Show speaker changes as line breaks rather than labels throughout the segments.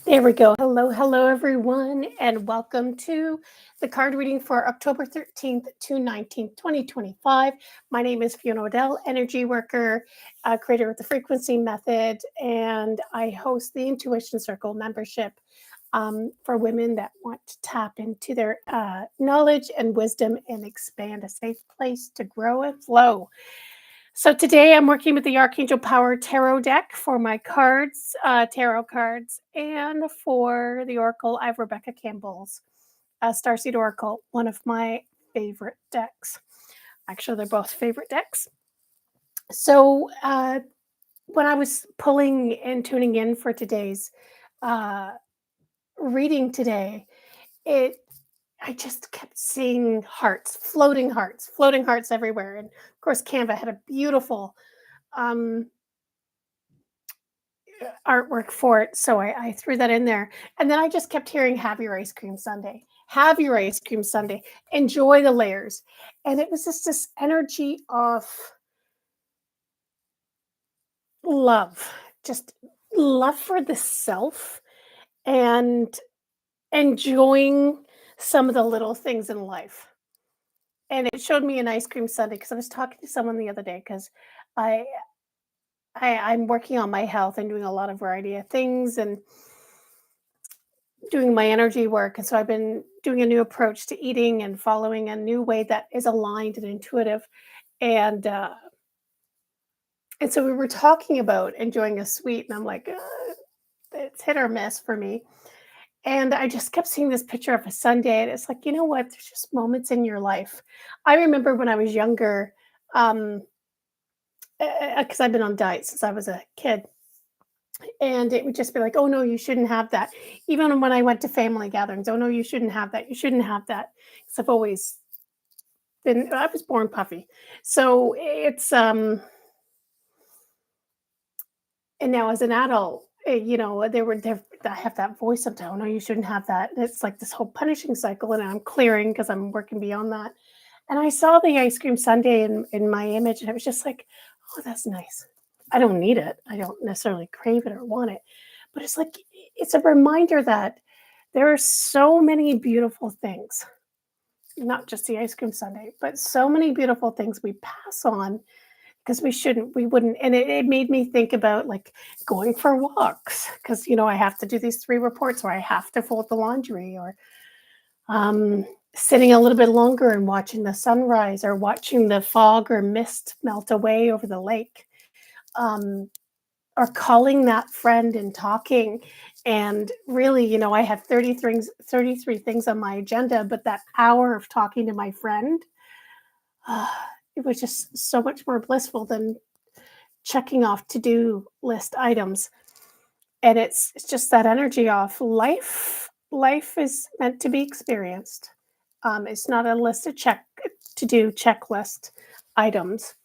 There we go. Hello, everyone, and welcome to the card reading for October 13th to 19th, 2025. My name is Fiona Odell, energy worker, creator of the frequency method, and I host the Intuition Circle membership for women that want to tap into their knowledge and wisdom and expand a safe place to grow and flow. So today I'm working with the Archangel Power Tarot deck for my cards, tarot cards, and for the Oracle, I have Rebecca Campbell's Starseed Oracle, one of my favorite decks. Actually, they're both favorite decks. So when I was pulling and tuning in for today's uh, reading today, it I just kept seeing floating hearts everywhere, and of course, Canva had a beautiful um, artwork for it, so I threw that in there. And then I just kept hearing, "Have your ice cream sundae. Have your ice cream sundae. Enjoy the layers." And it was just this energy of love, just love for the self and enjoying some of the little things in life. And it showed me an ice cream sundae because I was talking to someone the other day because I I'm working on my health and doing a lot of variety of things and doing my energy work. And so I've been doing a new approach to eating and following a new way that is aligned and intuitive. And and so we were talking about enjoying a sweet, and I'm like, it's hit or miss for me. And I just kept seeing this picture of a Sunday, and it's like, you know what? There's just moments in your life. I remember when I was younger, um, because I've been on diet since I was a kid, and it would just be like, "Oh, no, you shouldn't have that." Even when I went to family gatherings, "Oh, no, you shouldn't have that. You shouldn't have that." 'Cause I've always been I was born puffy. So it's, and now as an adult, there I have that voice sometimes, "Oh, no, you shouldn't have that." And it's like this whole punishing cycle, and I'm clearing because 'cause I'm working beyond that. And I saw the ice cream sundae in my image, and I was just like, "Oh, that's nice." I don't need it. I don't necessarily crave it or want it, but it's like it's a reminder that there are so many beautiful things, not just the ice cream sundae, but so many beautiful things we pass on because we wouldn't. And it made me think about like going for walks because, I have to do these 3 reports or I have to fold the laundry or um, sitting a little bit longer and watching the sunrise or watching the fog or mist melt away over the lake. Um, or calling that friend and talking. And really, I had 33 things on my agenda, but that hour of talking to my friend, uh, it was just so much more blissful than checking off to-do list items. And it's just that energy off life is meant to be experienced. It's not a list of to do checklist items.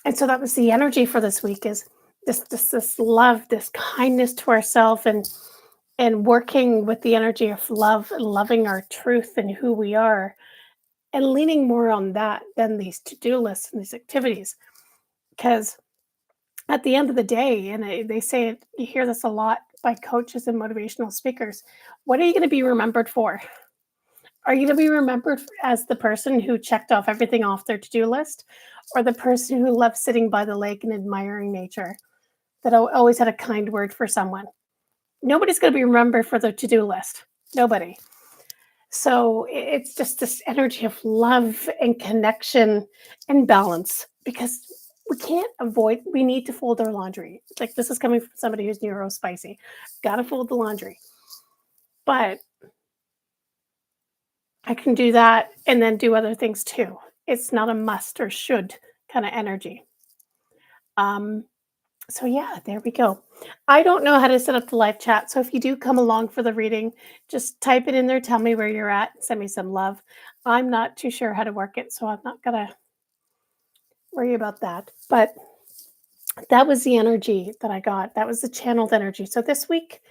And so that was the energy for this week is this love, this kindness to ourselves and working with the energy of love and loving our truth and who we are and leaning more on that than these to-do lists and these activities. Because at the end of the day, and they say it, you hear this a lot by coaches and motivational speakers, what are you going to be remembered for? Are you going to be remembered as the person who checked off everything off their to-do list or the person who loved sitting by the lake and admiring nature, that always had a kind word for someone? Nobody's going to be remembered for the to-do list. Nobody. So it's just this energy of love and connection and balance because we need to fold our laundry. Like this is coming from somebody who's neurospicy. Gotta fold the laundry. But I can do that and then do other things too. It's not a must or should kind of energy. Um, so yeah, there we go. I don't know how to set up the live chat. So if you do come along for the reading, just type it in there, tell me where you're at, send me some love. I'm not too sure how to work it, so I'm not gonna worry about that. But that was the energy that I got. That was the channeled energy. So this week,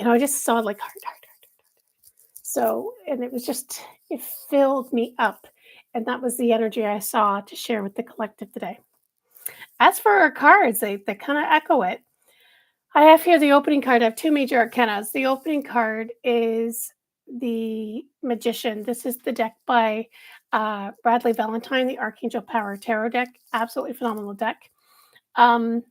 I just saw like heart, heart, heart. So, and it was just, it filled me up. And that was the energy I saw to share with the collective today. As for our cards, they kind of echo it. I have here the opening card. I have two major arcanas. The opening card is the Magician. This is the deck by Bradley Valentine, the Archangel Power Tarot deck. Absolutely phenomenal deck. Um,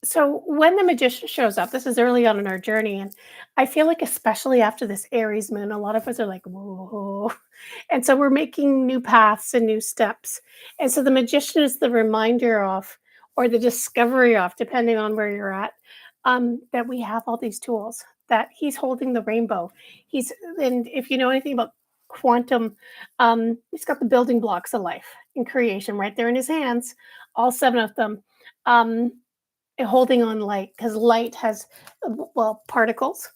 so when the Magician shows up, this is early on in our journey, and I feel like especially after this Aries moon, a lot of us are like, whoa. And so we're making new paths and new steps. And so the Magician is the reminder of, or the discovery of, depending on where you're at, that we have all these tools, that he's holding the rainbow. He's, and if you know anything about quantum, he's got the building blocks of life and creation right there in his hands, all seven of them. Um, Holding on light, because light has well, particles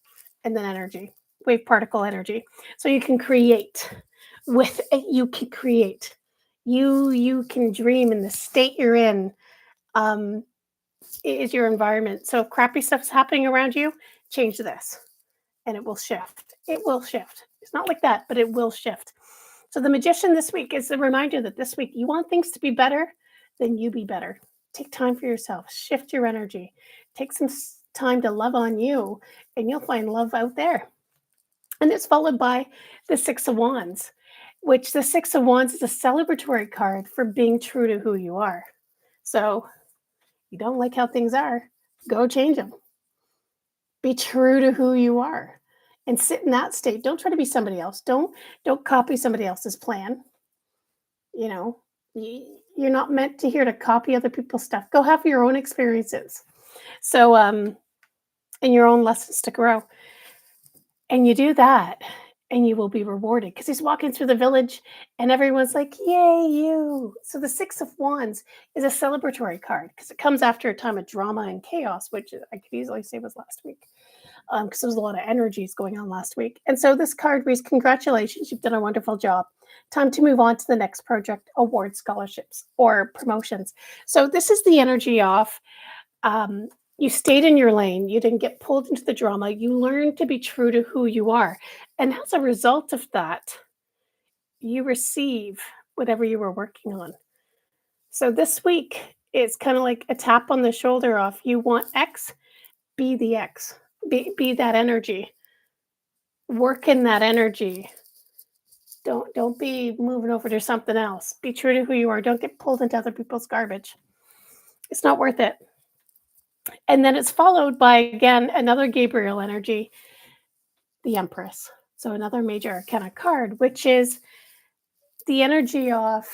and then energy, wave particle energy. So you can create with it, you can create, you can dream in the state you're in. um is your environment. So if crappy stuff's happening around you, change this and it will shift. It will shift. It's not like that, but it will shift. So the Magician this week is a reminder that this week you want things to be better, then you be better. Take time for yourself, shift your energy, take some time to love on you, and you'll find love out there. And it's followed by the Six of Wands, which the Six of Wands is a celebratory card for being true to who you are. So you don't like how things are, go change them. Be true to who you are and sit in that state. Don't try to be somebody else. Don't copy somebody else's plan. You know, you're not meant to here to copy other people's stuff. Go have your own experiences. So and your own lessons to grow. And you do that and you will be rewarded, because he's walking through the village and everyone's like, yay, you. So the Six of Wands is a celebratory card because it comes after a time of drama and chaos, which I could easily say was last week, because there was a lot of energies going on last week. And so this card reads, congratulations, you've done a wonderful job. Time to move on to the next project, award scholarships or promotions. So this is the energy of, um, you stayed in your lane. You didn't get pulled into the drama. You learned to be true to who you are. And as a result of that, you receive whatever you were working on. So this week is kind of like a tap on the shoulder off. You want X, be the X, be that energy, work in that energy. Don't be moving over to something else. Be true to who you are. Don't get pulled into other people's garbage. It's not worth it. And then it's followed by, again, another Gabriel energy, the Empress. So another major arcana card, which is the energy of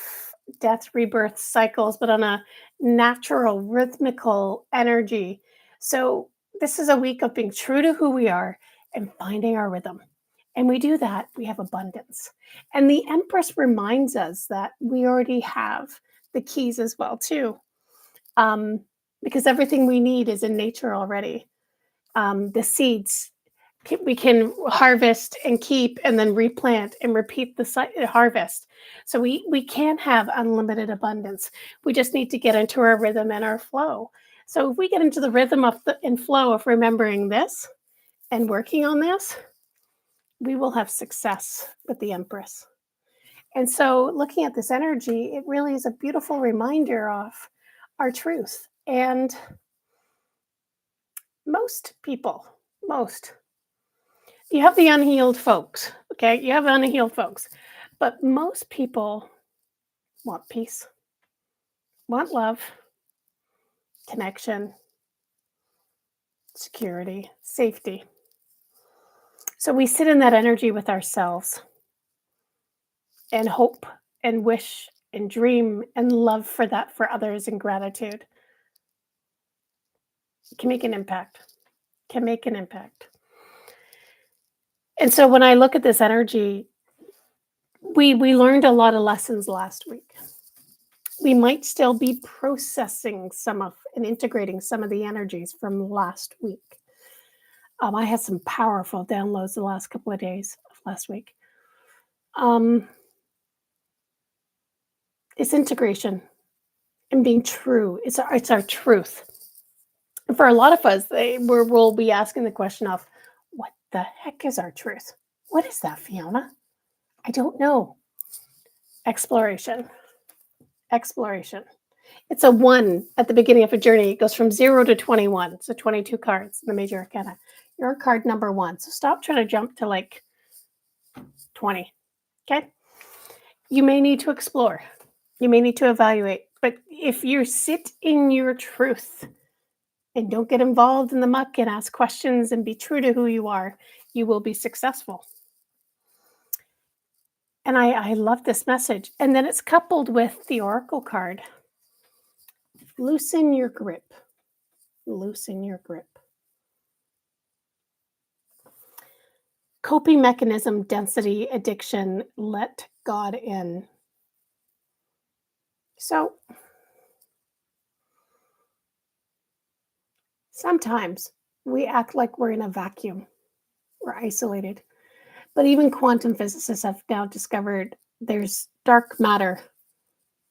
death, rebirth cycles, but on a natural, rhythmical energy. So this is a week of being true to who we are and finding our rhythm. And we do that, we have abundance. And the Empress reminds us that we already have the keys as well, too. Um, because everything we need is in nature already. The seeds we can harvest and keep and then replant and repeat the harvest. So we can have unlimited abundance. We just need to get into our rhythm and our flow. So if we get into the rhythm of the and flow of remembering this and working on this, we will have success with the Empress. And so looking at this energy, it really is a beautiful reminder of our truth. And most people, most, you have the unhealed folks, okay? You have unhealed folks, but most people want peace, want love, connection, security, safety. So we sit in that energy with ourselves and hope and wish and dream and love for that for others and gratitude. It can make an impact, can make an impact. And so when I look at this energy, we learned a lot of lessons last week. We might still be processing some of and integrating some of the energies from last week. I had some powerful downloads the last couple of days of last week. Um, it's integration and being true. It's our truth. And for a lot of us, we'll be asking the question of, what the heck is our truth? What is that, Fiona? I don't know. Exploration. Exploration. It's a 1 at the beginning of a journey. It goes from 0 to 21. So 22 cards in the major arcana. You're card number 1. So stop trying to jump to like 20. Okay? You may need to explore. You may need to evaluate. But if you sit in your truth and don't get involved in the muck and ask questions and be true to who you are, you will be successful. And I love this message. And then it's coupled with the Oracle card. Loosen your grip. Loosen your grip. Coping mechanism, density, addiction, let God in. So sometimes we act like we're in a vacuum, we're isolated. But even quantum physicists have now discovered there's dark matter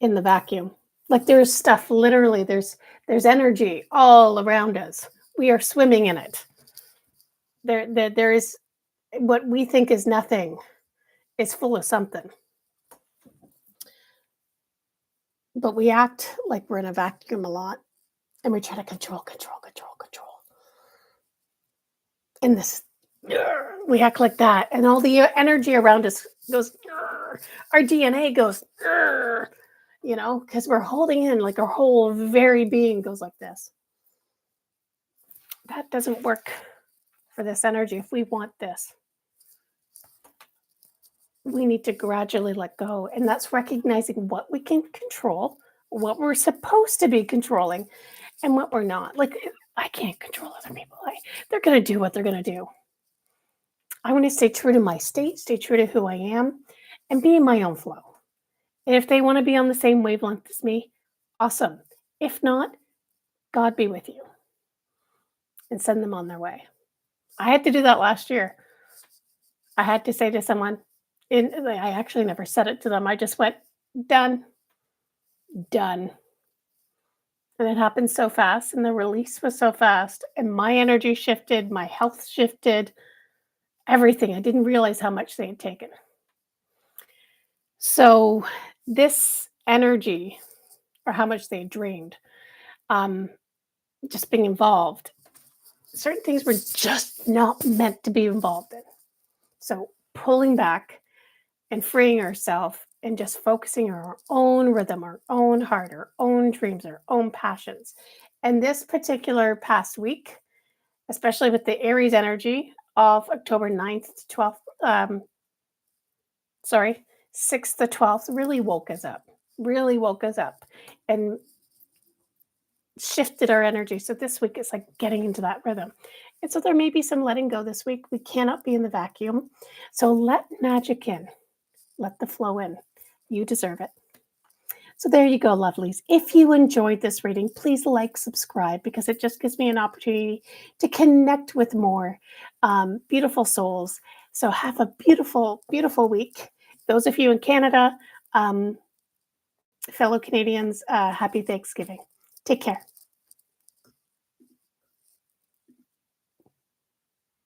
in the vacuum. Like there's stuff, literally, there's energy all around us. We are swimming in it. There is what we think is nothing is full of something. But we act like we're in a vacuum a lot, and we try to control. And this, we act like that, and all the energy around us goes, our DNA goes, because we're holding in, like our whole very being goes like this. That doesn't work for this energy. If we want this, we need to gradually let go. And that's recognizing what we can control, what we're supposed to be controlling, and what we're not. Like, I can't control other people. They're going to do what they're going to do. I want to stay true to my state, stay true to who I am, and be in my own flow. And if they want to be on the same wavelength as me, awesome. If not, God be with you and send them on their way. I had to do that last year. I had to say to someone, I actually never said it to them. I just went, done. And it happened so fast, and the release was so fast, and my energy shifted, my health shifted, everything. I didn't realize how much they had taken. So this energy, or how much they had drained, just being involved, certain things were just not meant to be involved in. So pulling back and freeing ourselves and just focusing on our own rhythm, our own heart, our own dreams, our own passions. And this particular past week, especially with the Aries energy of October 9th to 12th, 6th to 12th, really woke us up and shifted our energy. So this week it's like getting into that rhythm. And so there may be some letting go this week. We cannot be in the vacuum. So let magic in, let the flow in. You deserve it. So there you go, lovelies. If you enjoyed this reading, please like, subscribe, because it just gives me an opportunity to connect with more beautiful souls. So have a beautiful, beautiful week. Those of you in Canada, fellow Canadians, happy Thanksgiving. Take care.